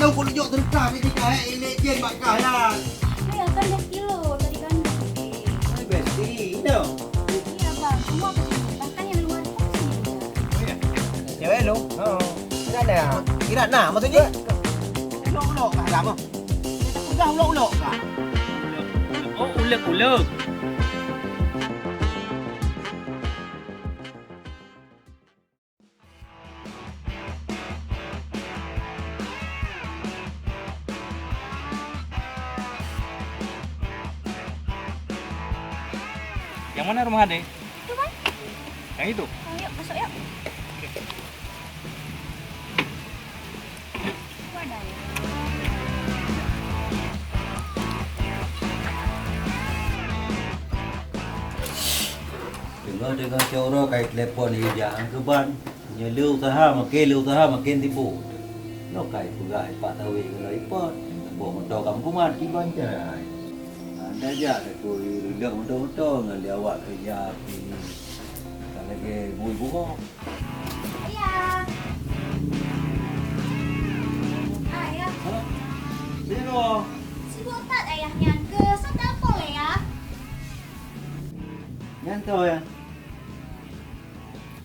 đâu có lý do thân cả cái cái lệ trên bạn cả ya. Saya kan 10 kilo dari Bandung. Hai besti, đâu? Iya bang, semua ke sini. Bahkan yang luar pun kesini. Cewek lu? Cái này à? Cái đạn nả mà thôi chứ. Lộ lộ cả lắm không? Udah lộ lộ cả. Oh, ulek-ulek. Yang mana rumah Ade? Itu kan? Yang itu? Oh, yuk masuk yuk. Wadah ya. Dengar coro kait telepon hijau ke ban. Nya lưu taha makin tipu. No kait pugai pak tahu kalau ipot. Bo motor kampungan ki bancai. Anda aja aku rilek motor ngali awak kerja pi. Kalau ke bui buko. Ayah. Ayah. Biro. Sibuk tak ayahnya? Ke saya telepon le ya. Nyanto ya.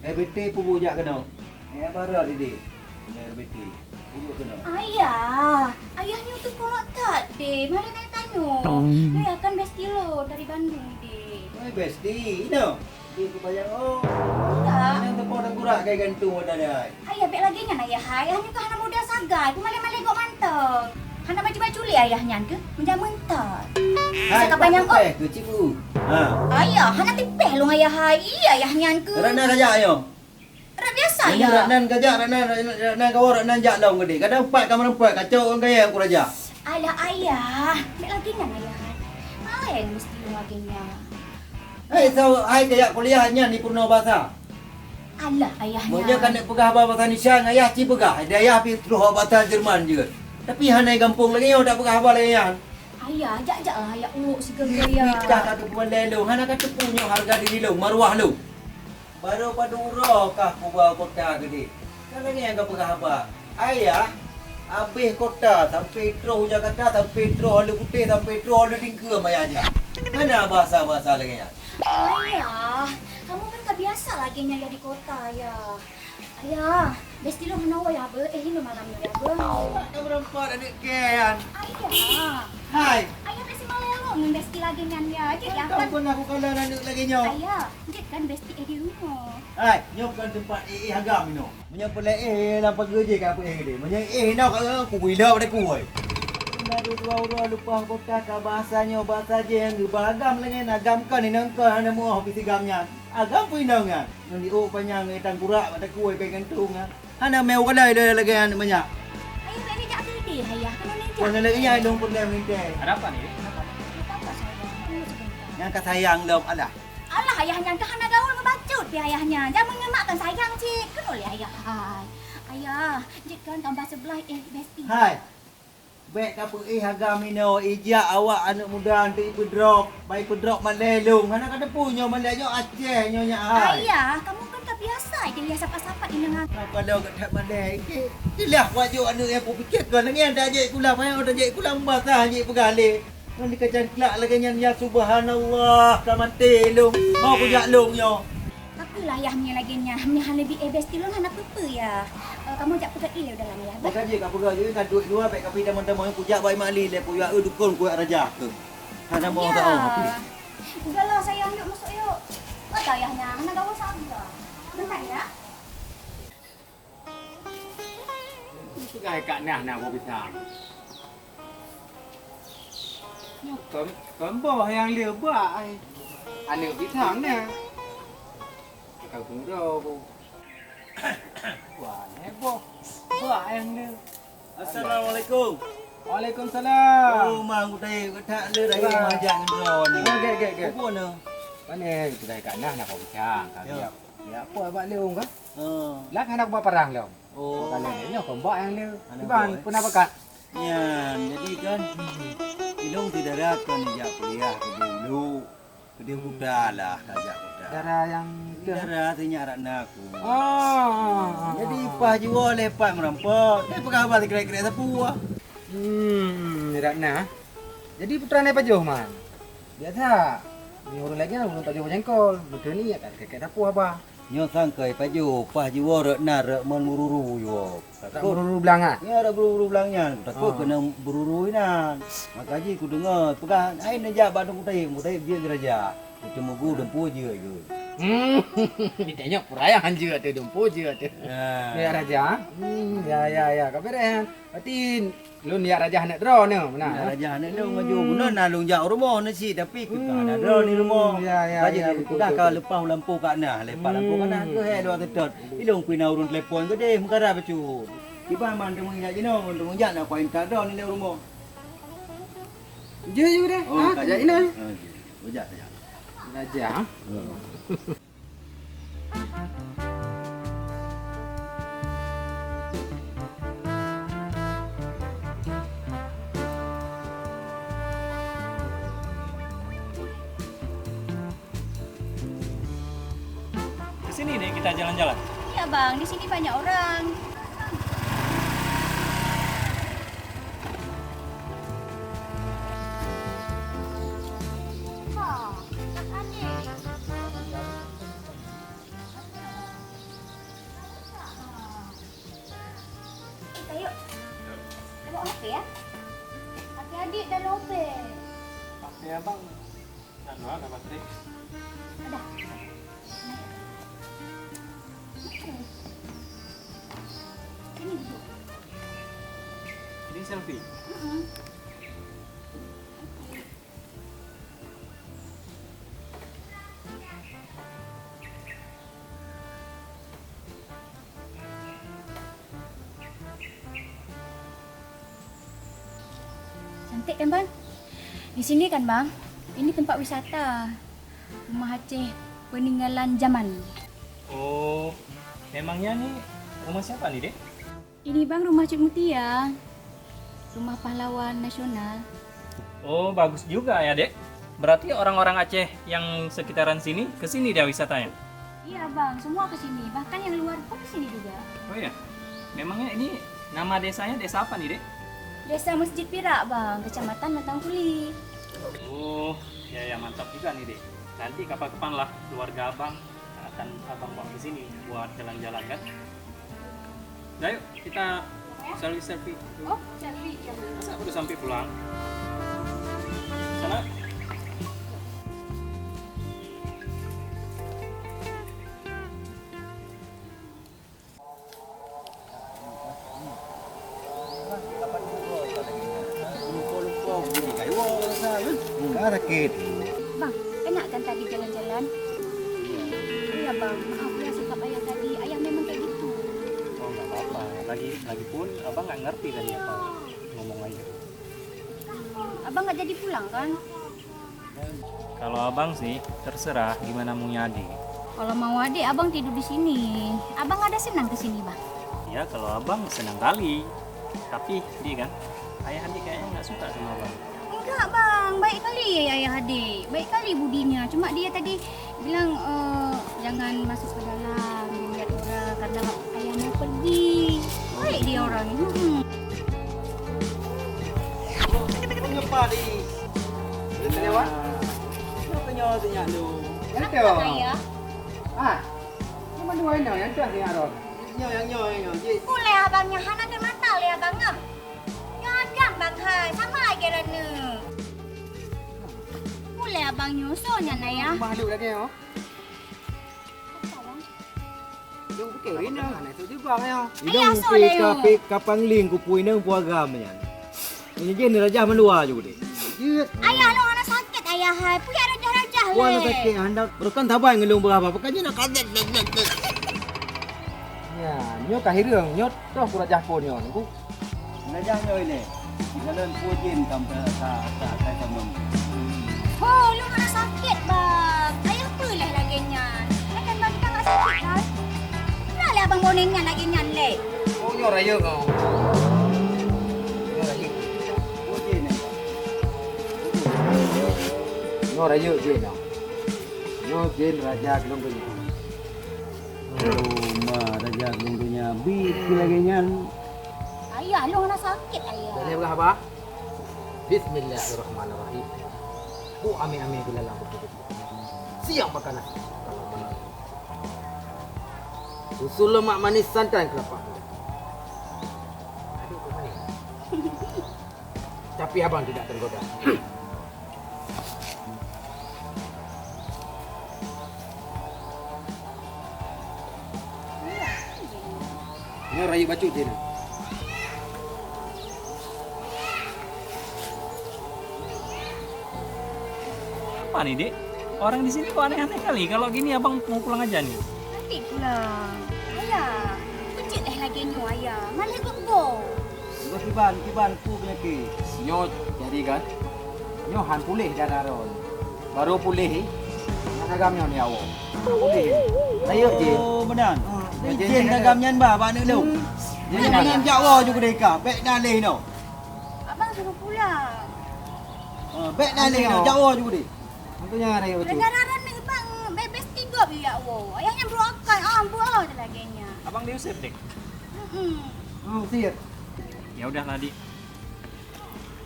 BT pubu jak kena. Bara didi. BT. Pubu kena. Ayah, ayahnya tuh kolot tak deh. Mari naik tanya. Saya kan 10 kilo dari Bandung deh. Hai besti, no. Di kebayang oh. Enggak. Yang tepok dah kurak kayak gantung ada dah. Ayah bek lagi nyan ayah. Ayahnya ke hana muda sagai. Ku male-male gok mantep. Hana baju-baju li ayahnya ke menjam mentat. Saya kebayang oh. Tu cipu. Ha. Ayah, hana tipeh lu ayah hai. Ayahnya ke. Rana raja ayo. Rak biasa Ya. ya. Ranan kerja ranan kau ranan jak dong gede. Kadang empat kamar empat kacau orang kaya aku raja. Alah ayah, bek lagi nyan ayah. Main mesti lu laginya. Hei, so hai kayak kuliahnya ni purna bahasa. Alah ayahnya. Moja kan nak pegah bahasa Indonesia ayah ci pegah. Dia ayah pi terus bahasa Jerman juga. Tapi hanai kampung lagi yo tak pegah apa lagi ya. Ayah, jak lah ayah uluk segera ya. Kita kata puan lu, hana kata punya harga diri lu, maruah lu. Baru padura kah kubah kota gede. Kan ni yang kau pegah apa? Ayah, habis kota sampai terus Jakarta sampai terus Halu Putih sampai terus Halu Tingka maya aja. Mana bahasa-bahasa lagi ya? Ayah, kamu kan tak biasa lagi nyaya di kota ya. Ayah, besti lo menawa ya be, ini malam ya be. Kau berempat adik kian. Ayah, Hai. ayah besti malam ngan besti lagi ngan ya. Jadi ya Kau kan. pun aku kalau anak lagi nyo. Ayah, jadi kan besti di rumah. Hai, nyo kan tempat agam no. Menyo pelak nampak kerja kan apa dia. Menyo nak aku bila pada kuai. Baru dua orang lupa kota ka bahasanya bahasa je yang beragam lagi agam kan ni nang kan ana mu habis gamnya. Agam pun nang kan. Nang di panjang tang kurak pada kuai kai gantung kan. Ana meu kadai dia lagi an banyak. Ayah beli jak beli ayah. Kan ni jak. Pun lagi nyai dong pun dia minta. Ada apa nih? Kenapa? Yang ka sayang dong alah. Alah ayahnya kan hana gaul ngebacut pi ayahnya. Jangan mengemakkan sayang cik. Kan oleh ayah. Hai. Ayah, jik kan tambah sebelah besti. Hai. Baik ka pergi harga mino ijak awak anak muda nanti pedrop. Baik pedrop malelung. Anak kata punya malelung Aceh nyonya hai. Ayah, kamu kan tak biasa dia sapa-sapa di dengan. Apa dah kat malai ke? Jelah wajib anak yang aku fikirkan lagi ada je kulam mai ada je kulam basah je pegale. Nanti kacan kelak lagi yang ya subhanallah kamante long. Mau aku jak long yo. Aku lah ayahnya lagi nya. Hanya lebih besti lo anak apa ya. Kamu jak pegat ile dalam ya. Bukan je ka pegak je kan duit dua baik ka pi teman-teman aku jak baik mali le ku ya dukun ku raja ke. Hana mau tahu apa. Udahlah sayang yuk masuk yuk. Kata ayahnya, anak gaul saja. Bentar ya. Itu kayak kak nah mau bisa. Kembang yang liu buat ai. Anak bitang nah. Kau tunggu dulu. Wah, heboh. Buat yang liu. Assalamualaikum. Waalaikumsalam. Oh, mang utai tak le rai majak ngendron ni. Gek. Apa na? Mana itu kayak kak nah kau bitang. Kau Ya. ya apa buat liu kan? Ha. Lak anak buat perang liu. Oh. Kalau ini kembang yang liu. Anak Iban buat, pun apa kak? Yan, jadi kan Ilong tidak datang ni jak kuliah ke dulu. Ke dia budak lah kajak budak. Darah yang gitu. Darah tanya anak aku. Ah. Jadi pas jiwa lepas merampok. Dia pengawal kira-kira sepuah. Ratna. Jadi putrane Pak Johman. Biasa. Ni orang lagi orang Pak Johman jengkol. Betul ni ya kan kakek dapur apa? Nyo sangkai paju pas jiwa rek na rek menururu yo. Tak beruru belangat. Ya ada buru-buru belangnya. Takut kena beruru inan. Makanya aku dengar pegang ain aja badung mutai dia geraja. Itu mugu dempu je ke. Ditanya puraya hanja tu dempu je tu. Ya raja. Ya kaberan. Berarti lu ni raja nak draw ni. Nah, Benar. raja nak lu maju guna na lung jauh rumah na si tapi ku tak ada draw ni rumah. Ya, Aku dah kau lepas lampu kat nah, lepas lampu kat nah ke he dua tetot. Ilung pina urun telefon ke deh mengara becu. Tiba man temu ingat jino, temu jak nak poin tak draw ni le rumah. Je dah. Ah, kajak ini. Ojak saja. Raja. Ke sini deh kita jalan-jalan. Iya bang, di sini banyak orang. Ayo, bawa HP ya. Adik-adik dan lope. Pakai abang. Anu ada baterai. Ada. Sini duduk. Ini selfie. Cantik kan bang? Di sini kan bang? Ini tempat wisata. Rumah Aceh peninggalan zaman. Oh, memangnya nih rumah siapa nih, Dek? Ini bang rumah Cik Mutia. Rumah pahlawan nasional. Oh, bagus juga ya, Dek. Berarti orang-orang Aceh yang sekitaran sini ke sini dia wisatanya. Iya bang, semua ke sini. Bahkan yang luar pun ke sini juga. Oh iya. Memangnya ini nama desanya desa apa nih, Dek? Desa Masjid Pirak bang, Kecamatan Matangkuli. Oh, ya mantap juga nih, Dek. Nanti kapan-kapan lah keluarga Abang akan Abang bawa ke sini buat jalan-jalan kan. Nah, yuk kita selfie. Oh, selfie ya. Masa udah sampai pulang? Sana. Rakit. Bang, enak kan tadi jalan-jalan? Iya bang, maaf ya sikap ayah tadi. Ayah memang kayak gitu. Oh nggak apa-apa. Lagi pun abang nggak ngerti tadi apa ngomong aja. Abang nggak jadi pulang kan? Kalau abang sih terserah gimana mau nyadi. Kalau mau adik, abang tidur di sini. Abang ada senang ke sini bang? Ya kalau abang senang kali. Tapi dia kan ayah adik kayaknya nggak suka sama abang. Enggak bang, baik kali ya ayah adik. Baik kali budinya. Cuma dia tadi bilang jangan masuk ke dalam lihat orang karena ayah mau pergi. Baik dia orang. Ngapa di? Ini apa? Kenapa nyawa tanya lu? Yang tu. Ayah. Ah. Cuma dua ini yang tu yang ada. Nyawa. Boleh abangnya Hana ke mata le abang ngam. Nyadam bang hai, sama lagi rana. Boleh abang nyusulnya na ya. Mahluk lagi oh. Yung kau ini mana tu juga ya. Idong kape kapang ling ku pui nang puagam nya. Ini je ni raja meluar juga deh. Ayah lu anak sakit ayah hai. Punya raja-raja le. Puan sakit hendak berkan tabai ngelung berapa pekannya nak kadet. Ya, nyot kahirang, nyot tu aku rajah pun nyot. Aku Raja nyoy ni. Kita len pujin kam sa kamun. Oh, lu anak sakit bang. Ayah boleh lagi nyan. Kan bang kita nggak sakit kan? Kenapa le abang bonengnya lagi nyan le? oh nyot raya kau. Nyot raya. Pujin ni. Nyot raya je nak. Nyot jin raja kelong tu. mah raja gundunya bit lagi nyan. Ayah, lu kena sakit ayah. Boleh belah apa? Bismillahirrahmanirrahim. Bu ame-ame bila lampu putih. Siap makanan. Kalau menang. Susu lemak manis santan kelapa. Aduh, kau manis. Tapi abang tidak tergoda. Ini rayu baju dia. Apa nih, Dek? Orang di sini kok aneh-aneh kali. Kalau gini abang mau pulang aja nih. Nanti pulang. Ayah, kecil lagi nyu ayah. Mana ikut go? Gua kiban ku punya ki. Nyo jadi kan? Nyo han pulih dah daron. Baru pulih. Nak agam nyo ni awak. Pulih. Ayo je. Oh, benar. Jadi Jen dagam nyan ba ba lu. Jadi nyan Jawa juga deka. Bek dalih no. Abang suruh pulang. Bek dalih no Jawa juga deh. Tentunya rayu baju. Dengar-dengar nih bang, bebes tiga biar wo. Ayahnya berokan, buah ada laginya. Abang diusir, Dek. Oh, siap. Ya udah tadi.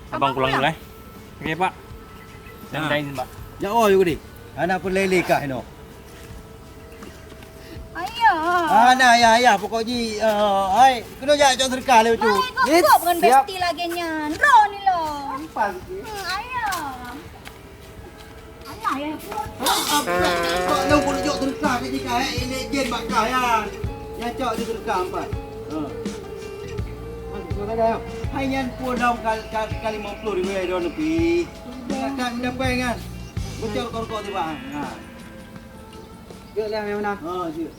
Abang Abang pulang pulang. dulu ya. Oke, Pak. Dan Nah. udah izin, Pak. Jawa juga deh. Anak pun lele kah no. Ayah. Nah ya pokoknya ai kena jak jok serkah le tu. Baik kok bukan Siap. besti laginya. Ro ni lo. Pas. Ayah. Ayah ya. Kok lu pun jok serkah ke jika ini jen bakah ya. Ya jok di serkah empat. Masuk dah. Hai nyan pun dalam kali 50 ribu ya don lebih. Kan mendapat kan. Bocor kor tiba. Ha. Yuk lah memang nak. Ha, je.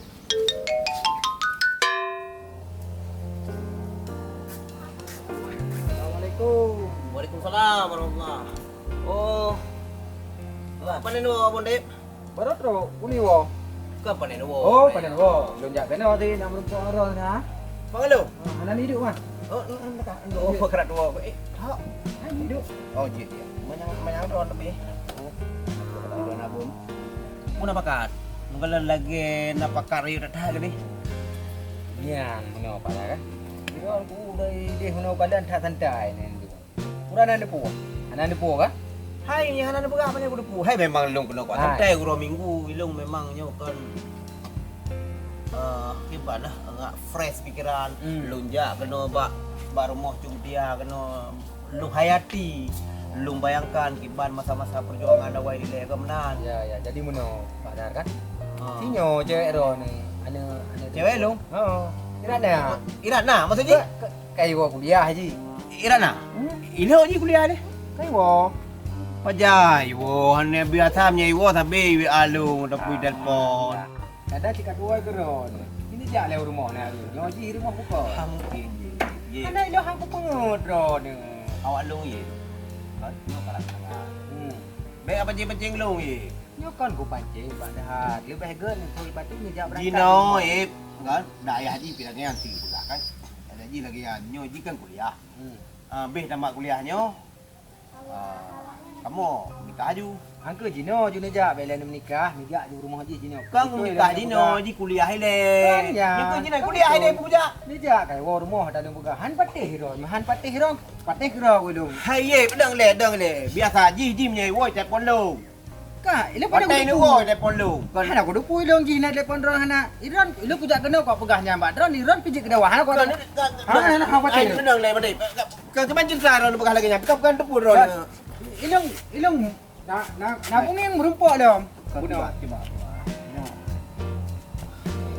Assalamualaikum. Waalaikumsalam warahmatullahi. Oh. Apa ni nu abon dep? Baru tu uni wo. Ke apa ni nu? Oh, pada wo. Lonjak kena tu nak merumpok orang na. Pangalu. Anak ni hidup kan? Oh, kerat dua. Tak. Hidup. Oh, je dia. Banyak don lebih. Oh. Don abon. Mun apa kat? Mungkin lagi nak pakar yu dah ke ni. Yang mana pada kan? Dia aku dari dia mana badan tak santai ni. Kurang ada pu. Anak ada pu kan? Hai, yang anak buka apa ni aku depu. Hai memang long kena kuat. Hai. Santai guru minggu ilung memang nyo kan gimana agak fresh pikiran. Lunjak kena baru mau cung dia kena lu hayati. Lu bayangkan kiban masa-masa perjuangan awal di lega menan. Ya, jadi mana pada kan? Sinyo cewek ro ni. Anak Cewek lu? Oh. Tidak ada. Irana maksudnya? Kayak gua kuliah haji. Irana. Ini ni kuliah ni. Kayak gua. Pajai wo hanya biasa nya wo tapi wi alung tapi telepon. Ada cika dua geron. Ini jak lewat rumah ni hari. Nyoji rumah buka. Mungkin ye. Ada ilo hang pengut ro ni. Awak long ye. Kan no kalah tengah. Baik apa pancing long ye. Nyo kan ku pancing padahal lebih gen koi batu ni jak berangkat. Dino ye kan dak ayah ji pilih nanti pula kan. Ada ji lagi ya nyo ji kan kuliah. Beh tamat kuliahnya. Kamu nikah aju. Angke Jino Jino jak bela ni menikah, mijak di rumah haji Jino. Kan nikah Dino ji kuliah le. Kan ya. Ni tu ji kuliah le puja. Mijak kai wo rumah dalam buka han patih ro, han patih ro. Patih ro gulung. Hai ye pedang le. Biasa ji nya wo telepon long. Ka, ile pada Patai ni wo telepon long. Kan aku dupu ilong ji na telepon ro hana. Iron ilu ku jak kena kau pegahnya mbak dron iron pijik ke bawah hana kau. Hana patih. Pedang le padai. Kan kebancin saron bekah lagi nya. Kap kan tepur ro. Ilong na punging merumpok dong. Coba.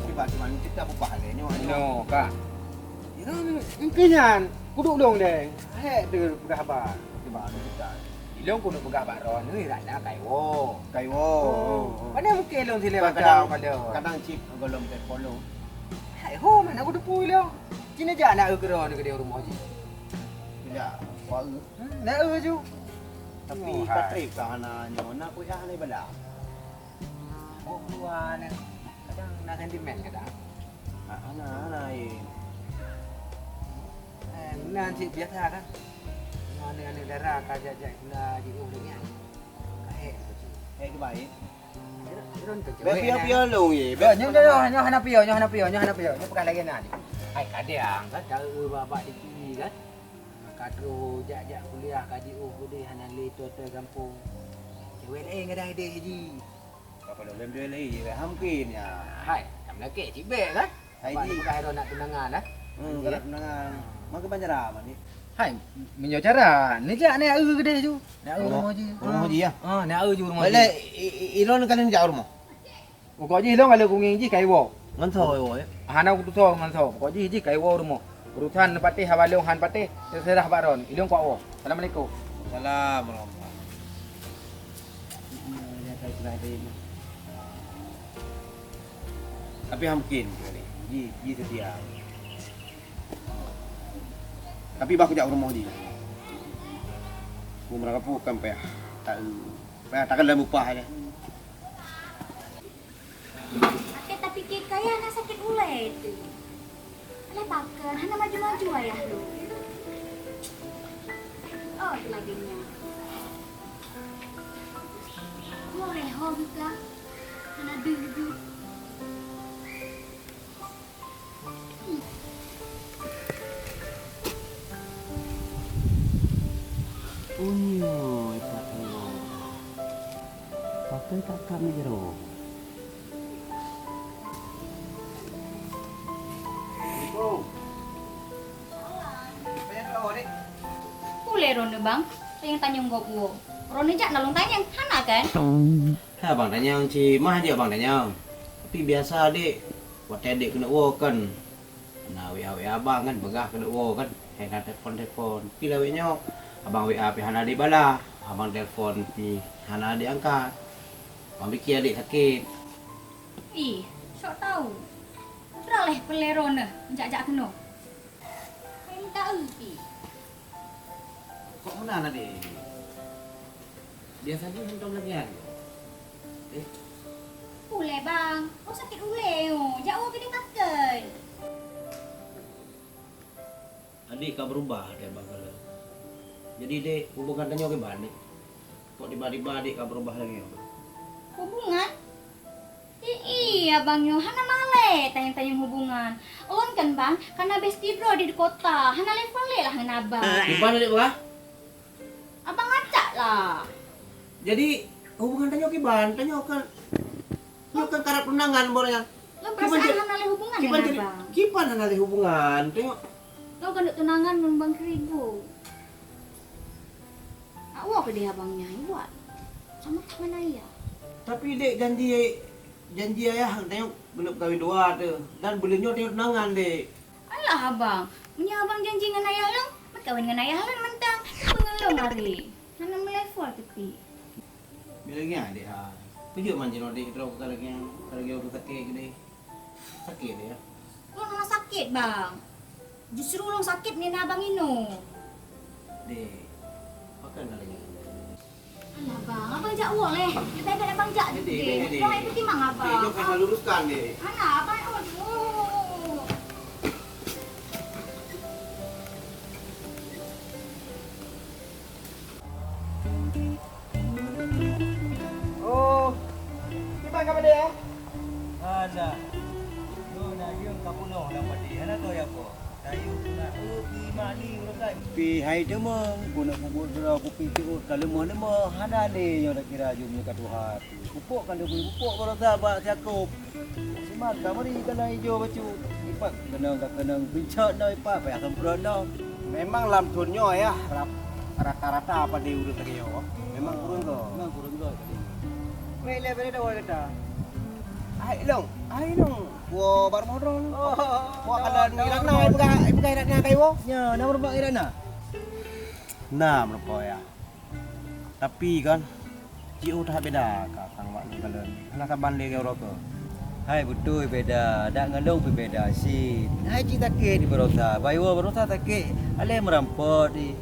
Coba kita buka le nyo. No, kak. Ilong ingkinyan kudu dong deng. He de pegah ba. Coba kita. Ilong kudu pegah ba ron ni rana kai wo. Kai wo. Mana mungkin ilong sile ba Kadang chip golong telepon lo. Hai ho mana aku depu ilong. Cina ja nak ke ron ke dia rumah je. Ya, wau. Nak ju. Tapi Patrick kana nyo nak ku ya le bala. Oh keluar ni. Kadang nak sentimen kadang. Ana ye. Nanti biasa kan. Mana darah kaja nak jadi orang ni. Kae. Kayak baik. Ron tu Be pia long ye. Be nyo hana pio. Nyo pekan lagi nak. Hai kadang kan tahu babak di kan. Kadro jak kuliah kaji kuliah hana le tu kampung. Cewek lain kadang ide ji. Apa dah lem lagi ye hamkin ya. Hai, tam laki cibe kan. Hai Hai ji. di bukan nak tunangan dah. Kalau penangan mak banjara ni. Hai, minyo cara. Ni jak ni gede ju. Nak rumah je. Rumah haji ya. Nak ju rumah. Bale ilon kan ni jauh rumah. Ko ji long kalau kunging ji kai wo. Ngan thoi wo. Hana ku tu ngan so. Ko ji kai wo rumah. Urusan patih hawalong han patih terserah baron. Ilong ko wo. Assalamualaikum. Salam warahmatullahi. Tapi hamkin ni. Ji setia. Tapi baku jak rumah ji. Ku mereka bukan pe. Tak dalam upah dia. Sakit tapi kaya nak sakit ulai tu. Alah pakai, hana maju-maju ayah lu. Oh, itu laginya. Mau reho kita. Hana duduk. Unyo, tak tahu. Pakai tak kami jero. Boleh Ronde bang, yang tanya gua gua. Ronde jak nalung tanya, hana kan? Ha bang tanya si mah dia bang tanya. Tapi biasa adik, waktu adik kena wo kan. Nah WA abang kan begah kena wo kan. Hena telefon. Pila WA abang WA pi hana adik bala. Abang telefon pi hana adik angkat. Abang fikir adik sakit. Ih, sok tahu. Beralih pelerone, jak kena. Kain tak upi. Kok mana adik? Biasanya hentam lagi kan. Boleh bang, kau sakit ulai oh. Jauh ke dia kakek. Adik kau berubah dia bang kalau. Jadi dek hubungan tanya ke balik. Kok tiba-tiba adik kau berubah lagi? Hubungan? Iya bang yo, hana male tanya-tanya hubungan. Ulun kan bang, karena besti bro di kota, hana level lah hana abang. Di mana dek bah? Abang ngacak lah. Jadi hubungan tanya ke ban, tanya kan. Tanya kan karena undangan boleh. Lo perasaan hana le hubungan Kipan hana jadi bang. kipan hana le hubungan. Tengok Lo kan tunangan mun bang keribu. Awak ke dia abangnya, buat. Sama tak mana ya? tapi dek janji ayah tengok belum kawin dua tu dan belinya tengok tunangan dek. Alah abang, punya abang janji dengan ayah lo, berkawin dengan ayah lo mentang. Pengelong hari. Hana melevel tapi. Bilangnya dek ha. Tujuh manjin dek terus kalau yang sakit gede. Sakit dia. Lo hana sakit bang. Justru lo sakit ni abang ino. Dek. Makan kali ni. Alah bang, abang jak boleh. Lebih baik abang jak Dek, dulu. dek. Kau itu timang Dek, abang. jom kena luruskan dek. Hana abang oh. Oh. Gimana kabar dia? Ada. Yo na yung kapuno ng pati. Ano to ya po? Tayo na uti mali urusan. Pi hai demong guna kubur dra ku pi tu kalau mo nemo hana le yo dak kira jum ni katuhat. Pupuk kan dia pupuk kalau sahabat Yakob. Siman kamari kana ijo bacu. Ipak kenang bincang no ipak pa akan prono. Memang lam tunyo ya rata-rata apa dia urut lagi yo. Memang kurang go. Memang kurang go. Mele bere dah kata. Ai long. Wo bar modron. Wo kada irang na ibuka irang na kayo. Nya, na berapa irang na? Nah, berapa ya. Tapi kan Ciu tak beda ka sang wak ni kalen. Hana saban le ke roko. Hai betul beda, dak ngelong pun beda si. Hai cita ke di berosa, bayo berosa tak ke. Ale merampok di.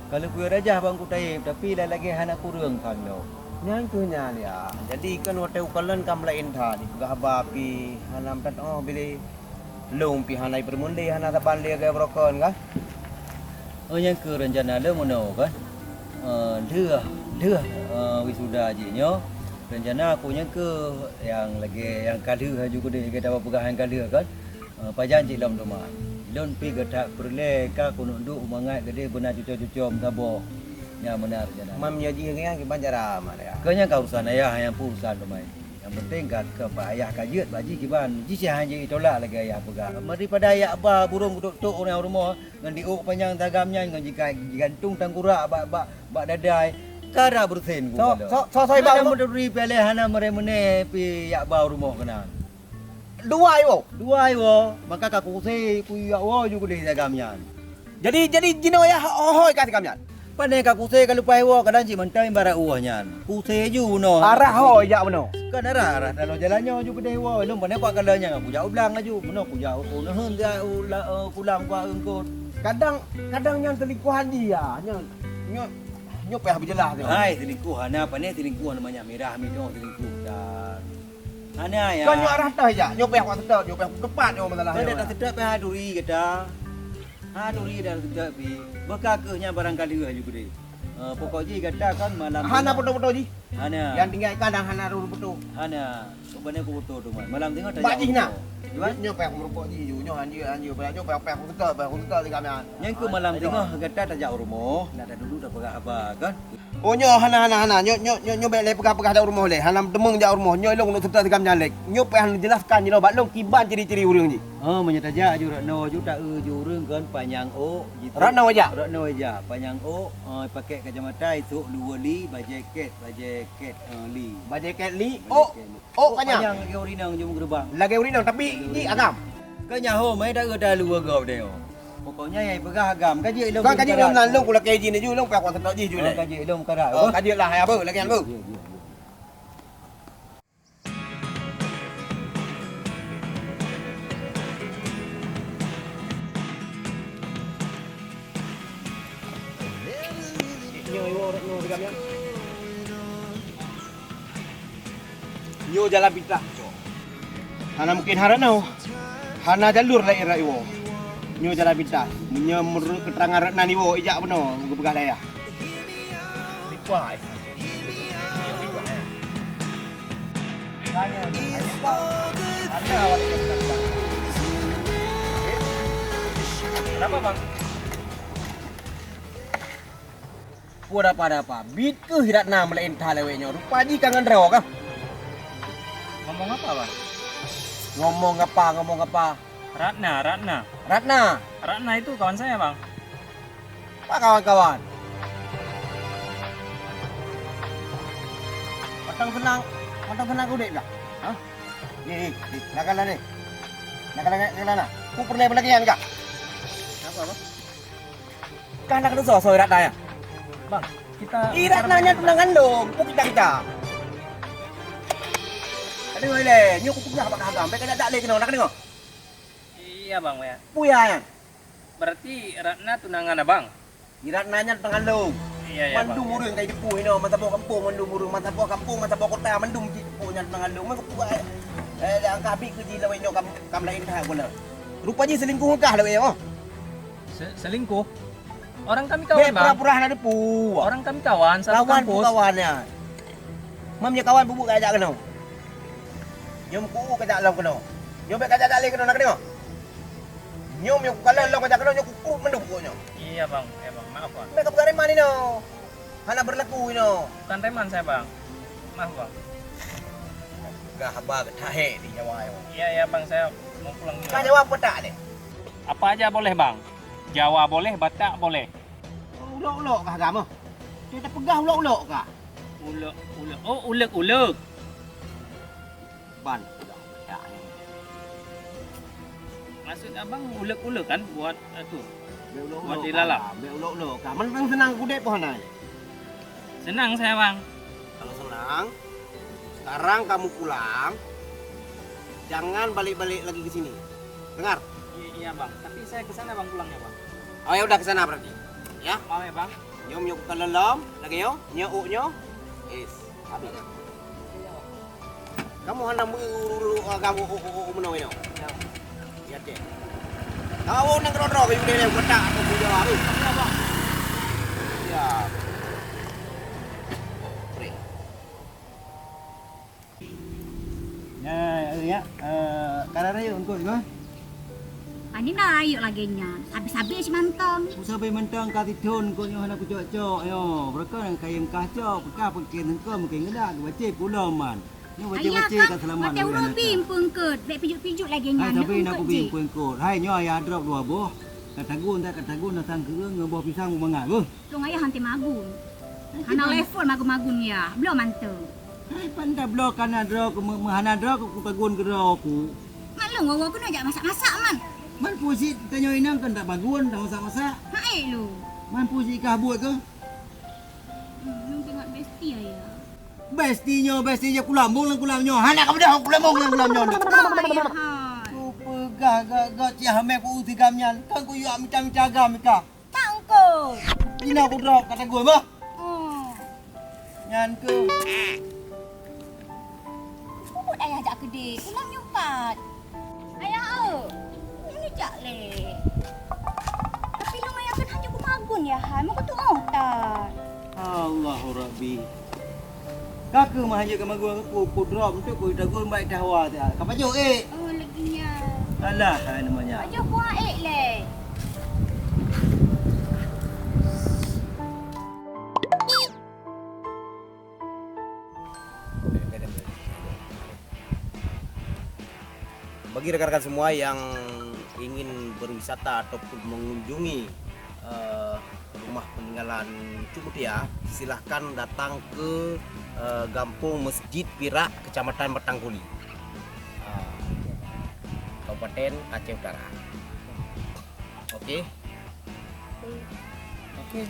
Kalau kuih raja bang ku taib, tapi dah lagi hana kurang kan lo. Yang tu nya ya. Jadi kan waktu ukalan kam lain tha di gah bapi hanam tat oh bili long pi hanai permunde hana saban le ke brokon kan. Oh yang ke rencana le mono kan. Đưa wisuda je nyo. rencana aku nya ke yang lagi yang kada juga deh kita pegahan kada kan. Pajan cik lam rumah. Lon pi gadak perle ka kuno duk mangat gede benar cucu-cucu sabo. Ya benar rencana. Mam nyaji ngah ke banjara mak ya. Kanya ka urusan ayah yang urusan rumah. Yang penting ka pak ayah kajut baji kiban. Ji si hanya itolak lagi ayah pegang. Daripada ayah ba burung tuk orang rumah ngan diuk panjang tagamnya ngan jika gantung tangkurak bak dadai. Kara bersen So iba ba mudri pele hana mere mene pi yak ba rumah kena. dua yo. Dua yo, maka ka kuse ku yak wo juga di tagamnya. Jadi jino ya hoi ka kamyan. Pandai ka kuse kalau pai wo kadang cik mentai bara uahnya. Kuse ju no. Arah hoi ya beno. Kan arah dalam jalannya juga deh wo. Belum pandai pak kalanya ku jauh belang aju. Meno ku jauh ku nehun dia pulang ku engkau. Kadang yang selingkuhan dia, nyo payah berjelas tu. Hai selingkuh apa ni selingkuh namanya merah mino selingkuh dah. Hana ya. Kau nyo arah tah ya, nyo payah kuat sedap, nyo payah tepat nyo masalah. Ada dah sedap ha duri kita. Ha duri dah sedap bi. Bekaknya barangkali juga deh. Pokoknya kata kan malam. Hana foto-foto ji. Hana. Yang tinggal kadang hana foto. Hana. Sebenarnya aku foto tu malam tengok dah. Pak ji nak. Nyo payah merupok ji, nyo payah sedap di kamyan. Yang ke malam tengok kata tak jauh rumah. Nak dah dulu dah pegang apa kan. Oh nyo hana nyo baik le pegah dak rumah le. Hana demeng jak rumah nyo long nak serta di kamyan le. Nyo payah jelaskan je lo bak long kiban ciri-ciri urang ji. Menyataja ju rakno ju tak urang kan panjang o. Rakno aja. Rakno aja panjang o pakai kacamata itu dua li bajaket li. Bajaket li. Oh panjang. Panjang lagi urinang ju gerbang. Lagi urinang tapi ji agam. Kanya ho mai dah dah luar gau deh. Pokoknya yang pegang agam kaji ilmu. Kau kaji dalam lalu kula kaji ni ju long payah kuat sedap ji ju le. Kaji ilmu karak. Oh kaji lah hai apa lagi apa. Nyo jalan pintar. Hana mungkin harana. Hana jalur lai rai wo. Nyo jalan pintar. Nyo menurut keterangan Ratna ni wo ijak beno gubegah daya. Lipai. Kenapa bang? Puan apa? Bit ke Ratna melain thalewe nyo. Rupa ji kangen reo kah? Ngomong apa bang? Ngomong apa? Ratna. Ratna. Ratna itu kawan saya bang. Apa kawan-kawan? Matang senang kudik dah. Hah? Ni, nakala ni. Nakala. Ku pernah lagi yang enggak? Apa bang? Kan nak sosoi Ratna ya? Bang, kita. Ratna nya tunangan dong, ku kita. Ada le, nyo ku punya apa agam, mereka tak le kena nak dengar. Iya bang ya. Puya ya. Berarti Ratna tunangan abang. Ratna nya tunangan dong. Iya ya Mandum bang. urang kai depu ino, masa bawa kampung mandum urang, masa bawa kampung, masa bawa kota mandum depu nya tunangan dong. Masa ku ang kabi ke ji lawe nyo kam lain tah bola. Rupanya selingkuh kah lawe oh. Selingkuh. Orang kami kawan bang. Pura-pura hana depu. Orang kami kawan satu Kawan kampus. kawannya. Mamnya kawan bubuk kajak kena. Nyom ku kajak lam kena. Nyom be kajak dale kena nak dengar. Nyom yo kalau lam kajak kena nyom ku menduk nyo. Iya bang, maaf bang. Mereka bukan reman ini no. Hana berlaku ini no. Bukan reman saya bang. Maaf bang. Gak haba tahe di Jawa yo. Iya bang, saya mau pulang dulu. Kah Jawa apa tak deh? Apa aja boleh bang. Jawa boleh, Batak boleh. Ulok-ulok kah kamu? Kita pegah ulok-ulok kah? Ulek. Oh, ulek. Ban. Maksud abang ulek kan buat itu. Ulok-ulok. Buat dilalap. Ulok-ulok kah? Man senang kudek pohon ay. Senang saya bang. Kalau senang, sekarang kamu pulang. Jangan balik-balik lagi ke sini. Dengar? Iya bang. Tapi saya ke sana bang pulangnya bang. Oh ya udah ke sana berarti. Ya? Mau ya bang? Nyom ke dalam, lagi yo, nyo. Is, habis. Kamu hendak kamu meno ini. Ya deh. Kau nang rodro kayu dele bedak atau buja baru. Ya. ya. Karena yuk engkau juga. Ani na ayo lagi nya. Habis-habis si mantong. Sampai mentang kati don kau nyoh nak cocok yo. Mereka yang kayang kacau, perkah perkin engkau mungkin ngeda baca pulau man. Ni baca kan selamat. Mate urang bim pengket, bek pijuk-pijuk lagi nya. Hai tapi nak bing pengkot. Hai nyo ayah drop dua buah. Katagun datang ke ngebuah pisang mengal. Long ayah hanti magun. Hana level magun-magun ya. Belum mantep. Hai pandai blok kana drop menghana drop ku tagun ke aku. Malu ngawa kena jak masak-masak man. Man pusi tanyo inang kan tak bagun dah masak-masak. Hai lu. Man pusi kah buat ke? Lu tengok besti ya. Bestinya kulambung lang kulamnyo. Hana ka dah kulambung lang kulamnyo. Ayah hai. Ku pegah ga cia hame ku utigamnyan. Kan ku yu amicam cagam ka. Tangkut. Ina ku drop kata gue mah. Oh. Nyan ku. Puput ayah jak gede. Pulang nyumpat. Ayah ini jak le. Tapi lu ayah kan hanya kumagun ya hai. Mau tu tak. Allahu Rabbi. Kaku mah hanya kama gua ku drop untuk ku dagun baik dawa dia. Kapa jo Oh laginya. Alah namanya. Aja buat le. Bagi rekan-rekan semua yang ingin berwisata ataupun mengunjungi rumah peninggalan Cuk Mutia, silahkan datang ke Gampung Masjid Pirak, Kecamatan Batangguli, Kabupaten Aceh Utara. Oke. Oke.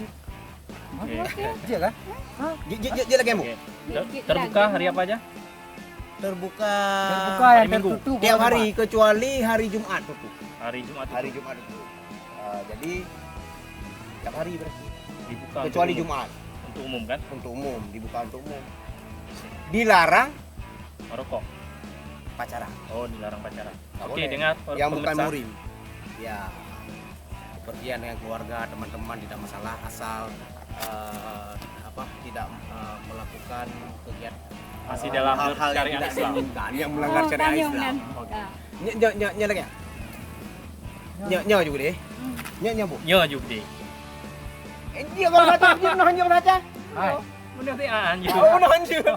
Iya kan? Dia lagi Bu. Terbuka hari apa aja? Terbuka hari Minggu. tiap hari kecuali hari Jumat tutup. Hari Jumat. Hari Jumat itu. Jadi tiap hari berarti. Dibuka Kecuali untuk umum. Jumat Untuk umum kan? untuk umum, dibuka untuk umum. Dilarang Merokok. pacaran. Oh, dilarang pacaran. Nggak Oke, boleh. dengar Yang bukan pemirsa. murim. Ya. Pergian dengan keluarga, teman-teman tidak masalah asal tidak melakukan kegiatan Masih dalam hal-hal yang syariat tidak Islam. diinginkan, yang melanggar syariat Islam. Nya lagi ya? Nya juga deh. Nya Bu. Nyo juga deh. Dia kalau baca, dia nahan dia baca. Hai. Mudah-mudahan Oh, nahan dia.